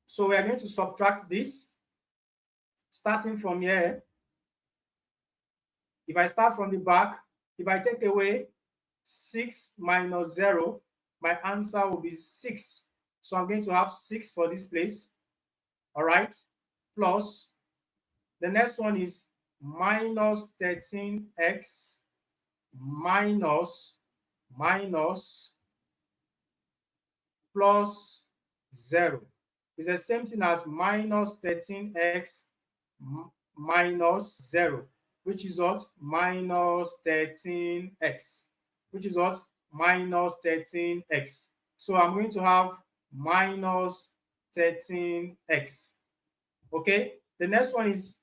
So we are going to subtract this. Starting from here, if I start from the back, if I take away 6 minus 0, my answer will be 6. So I'm going to have 6 for this place. All right. Plus, the next one is minus 13x minus plus 0. It's the same thing as minus 13x minus 0, which is what? Minus 13x, which is what? Minus 13x. So I'm going to have minus 13x. Okay, the next one is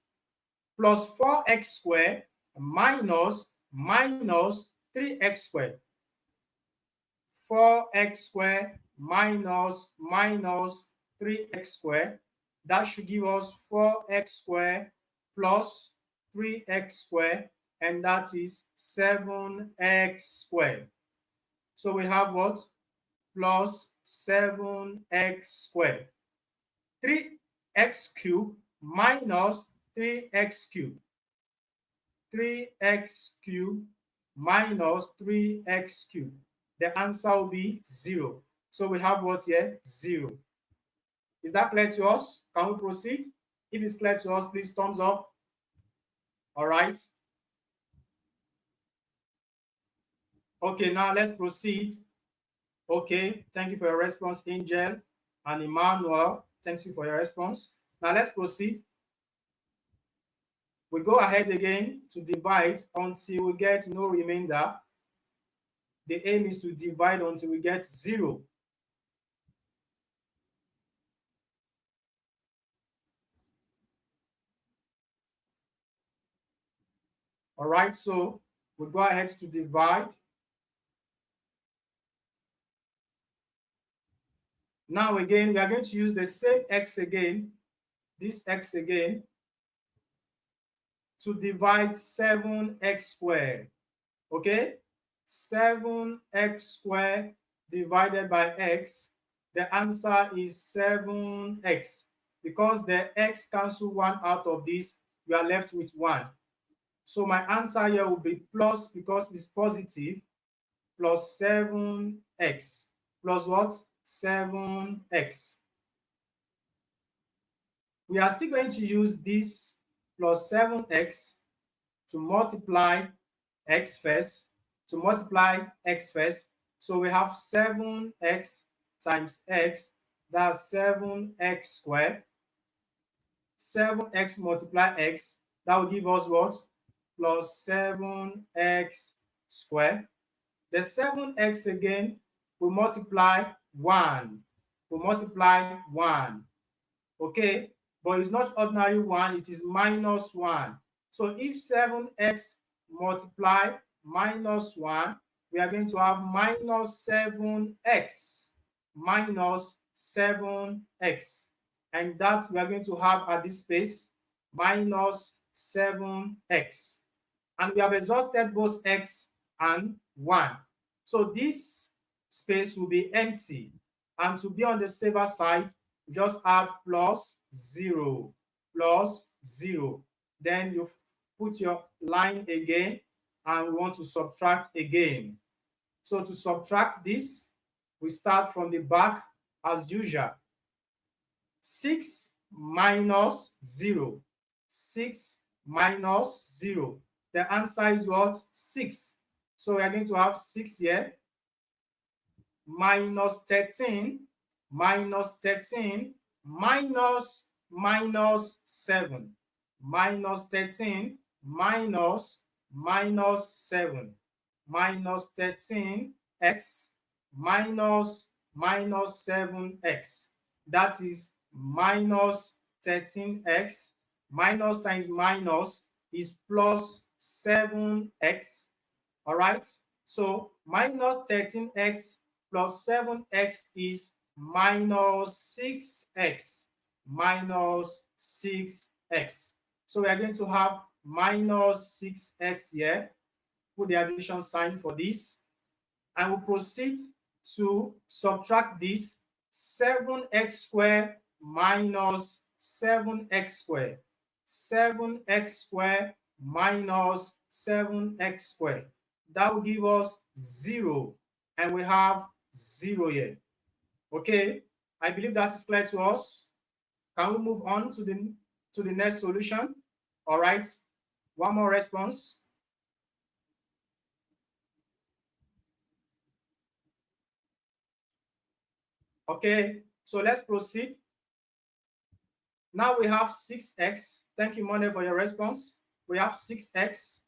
plus 4x squared minus 3x squared. 4x squared minus 3x squared. That should give us 4x squared plus 3x squared, and that is 7x squared. So we have what? Plus 7x squared. 3x cubed minus 3x cubed. 3x cubed minus 3x cubed. The answer will be 0. So we have what here? 0. Is that clear to us? Can we proceed? If it's clear to us, please thumbs up. All right. Okay, now let's proceed. Okay, thank you for your response, Angel and Emmanuel. Thank you for your response. Now let's proceed. We go ahead again to divide until we get no remainder. The aim is to divide until we get 0. All right, so we go ahead to divide. Now again, we are going to use the same x again, this x again, to divide 7x squared. Okay, 7x squared divided by x. The answer is 7x. Because the x cancel 1 out of this, we are left with 1. So my answer here will be plus, because it's positive, plus 7x. Plus what? 7x. We are still going to use this plus 7x to multiply x first, So we have 7x times x, that's 7x squared. 7x multiply x, that will give us what? Plus 7x squared. The 7x again will multiply 1. Okay? But it's not ordinary 1, it is minus 1. So if 7x multiply minus 1, we are going to have minus 7x. Minus 7x. And that we are going to have at this space minus 7x. And we have exhausted both x and 1. So this space will be empty. And to be on the safer side, just add plus 0. Then you put your line again, and we want to subtract again. So to subtract this, we start from the back as usual. 6 minus 0. 6 minus 0. The answer is what? 6. So we are going to have 6 here. Minus 13. Minus 13. Minus 7. Minus 13. Minus 7. Minus 13x minus 7x. That is minus 13x. Minus times minus is plus 7x. All right. So minus 13x plus 7x is minus 6x. Minus 6x. So we are going to have minus 6x here. Put the addition sign for this. And we'll proceed to subtract this. 7x squared minus 7x squared. 7x squared minus 7x squared. That will give us 0. And we have 0 here. Okay, I believe that is clear to us. Can we move on to the next solution? All right, one more response. Okay, so let's proceed. Now we have 6x. Thank you, Mone, for your response. We have 6x.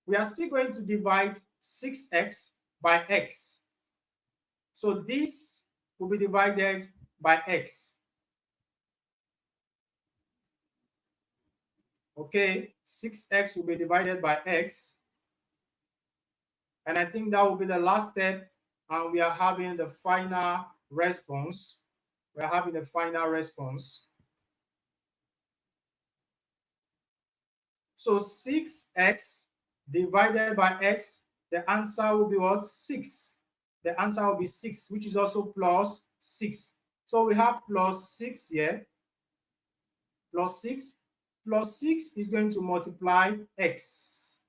We are still going to divide 6x by x. So this will be divided by x. Okay, 6x will be divided by x. And I think that will be the last step. And we are having the final response. We are having the final response. So 6x divided by x, the answer will be what? 6. The answer will be 6, which is also plus 6. So we have plus 6 here. Plus 6. Plus 6 is going to multiply x.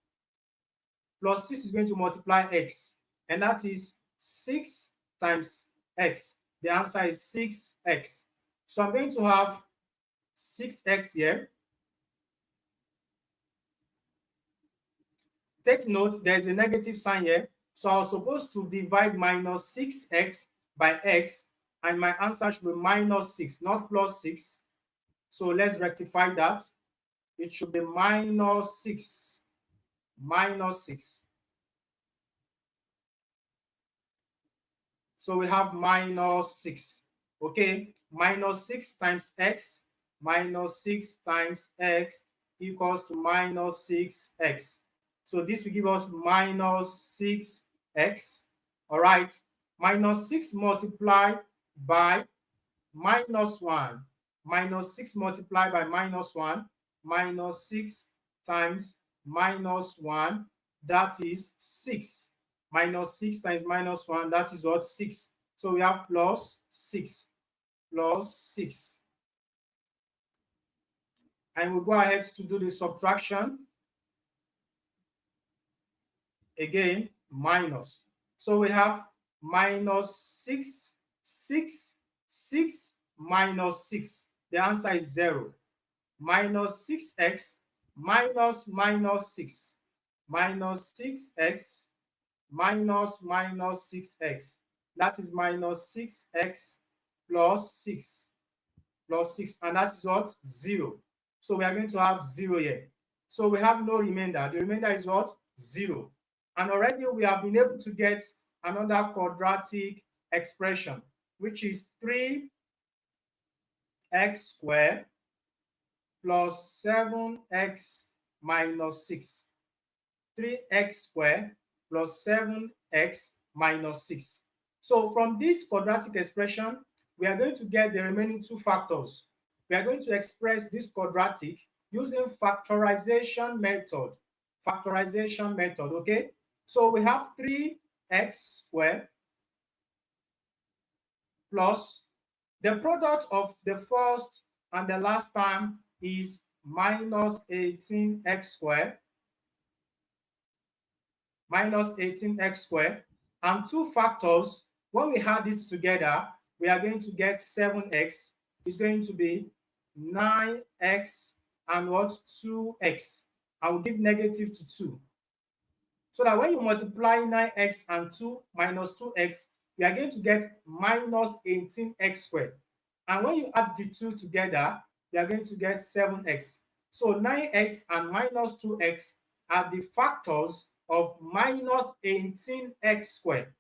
Plus 6 is going to multiply x. And that is 6 times x. The answer is 6x. So I'm going to have 6x here. Take note, there's a negative sign here. So I was supposed to divide minus 6x by x, and my answer should be minus 6, not plus 6. So let's rectify that. It should be minus 6. Minus 6. So we have minus 6. Okay, minus 6 times x minus 6 times x equals to minus 6x. So this will give us minus 6x. All right, minus 6 multiplied by minus 1. Minus 6 multiplied by minus 1. Minus 6 times minus 1, that is 6. Minus 6 times minus 1, that is what? 6. So we have plus 6, plus 6. And we'll go ahead to do the subtraction. Again, minus. So we have minus 6, 6, 6, minus 6. The answer is 0. Minus 6x minus minus 6. Minus 6x minus minus 6x. That is minus 6x plus 6 plus 6. And that is what? 0. So we are going to have 0 here. So we have no remainder. The remainder is what? 0. And already we have been able to get another quadratic expression, which is 3x squared plus 7x minus 6. 3x squared plus 7x minus 6. So from this quadratic expression, we are going to get the remaining two factors. We are going to express this quadratic using factorization method. Factorization method, okay? So we have 3x squared plus the product of the first and the last term is minus 18x squared minus 18x squared, and two factors. When we add it together, we are going to get 7x is going to be 9x and what? 2x. I will give negative to 2. So that when you multiply 9x and 2 minus 2x, you are going to get minus 18x squared. And when you add the two together, you are going to get 7x. So 9x and minus 2x are the factors of minus 18x squared.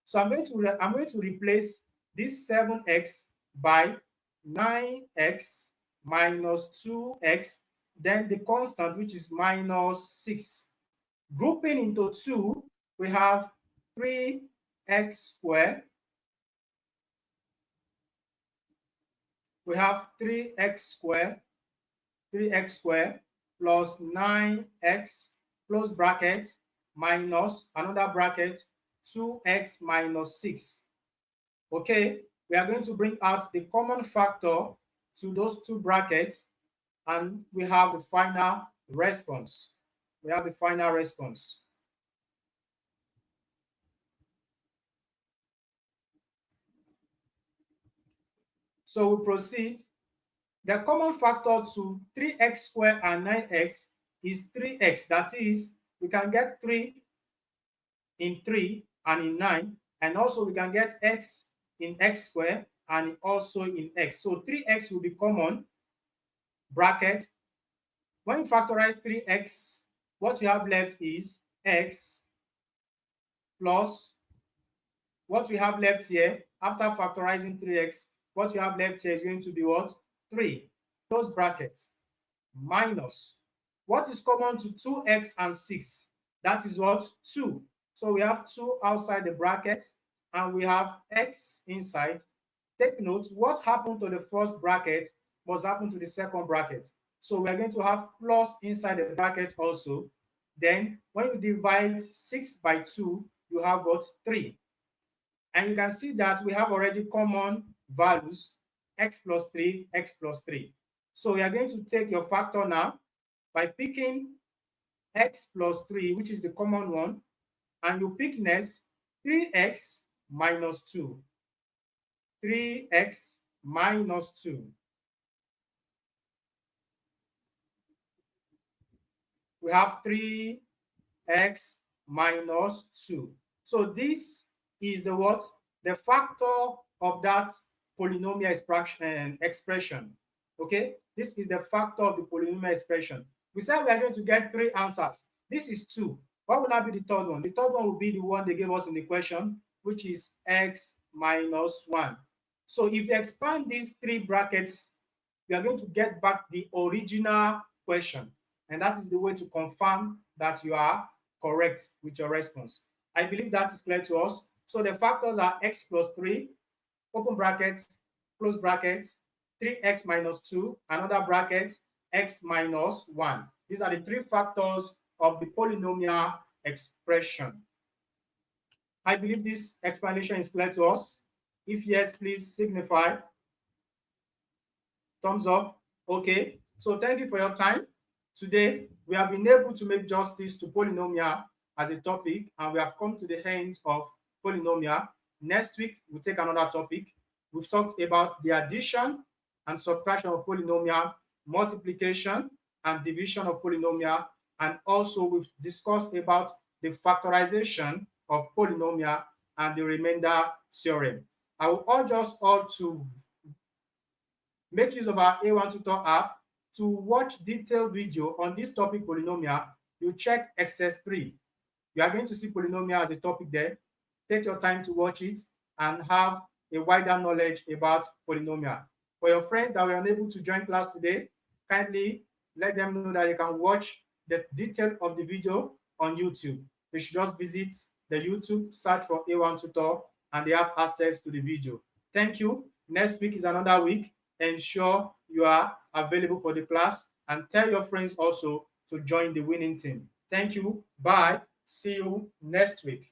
So I'm going to replace this 7x by 9x minus 2x, then the constant, which is minus 6. Grouping into 2, we have 3x squared. We have 3x squared, 3x squared plus 9x close bracket minus another bracket 2x minus 6. Okay, we are going to bring out the common factor to those two brackets, and we have the final response. We have the final response. So we proceed. The common factor to 3x squared and 9x is 3x. That is, we can get 3 in 3 and in 9. And also we can get x in x squared and also in x. So 3x will be common, bracket. When you factorize 3x, what you have left is x plus what we have left here after factorizing 3x, what you have left here is going to be what? 3, close bracket, minus. What is common to 2x and 6? That is what? 2. So we have 2 outside the bracket and we have x inside. Take note, what happened to the first bracket must happen to the second bracket. So we are going to have plus inside the bracket also. Then when you divide 6 by 2, you have what? 3. And you can see that we have already common values, x plus 3, x plus 3. So we are going to take your factor now by picking x plus 3, which is the common one, and you pick next 3x minus 2. 3x minus 2. We have 3x minus 2. So this is the what? The factor of that polynomial expression. Okay? This is the factor of the polynomial expression. We said we are going to get 3 answers. This is 2. What will now be the third one? The third one will be the one they gave us in the question, which is x minus 1. So if you expand these 3 brackets, you are going to get back the original question. And that is the way to confirm that you are correct with your response. I believe that is clear to us. So the factors are x plus 3, open brackets, close brackets, 3x minus 2, another bracket, x minus 1. These are the 3 factors of the polynomial expression. I believe this explanation is clear to us. If yes, please signify. Thumbs up. Okay. So thank you for your time. Today, we have been able to make justice to polynomial as a topic, and we have come to the end of polynomial. Next week, we'll take another topic. We've talked about the addition and subtraction of polynomial, multiplication and division of polynomial, and also we've discussed about the factorization of polynomial and the remainder theorem. I will urge us all to make use of our A1 Tutor app to watch detailed video on this topic polynomial. You check Exercise 3. You are going to see polynomial as a topic there. Take your time to watch it and have a wider knowledge about polynomial. For your friends that were unable to join class today, kindly let them know that they can watch the detail of the video on YouTube. They should just visit the YouTube, search for A1 Tutor, and they have access to the video. Thank you. Next week is another week. Ensure you are available for the class and tell your friends also to join the winning team. Thank you. Bye. See you next week.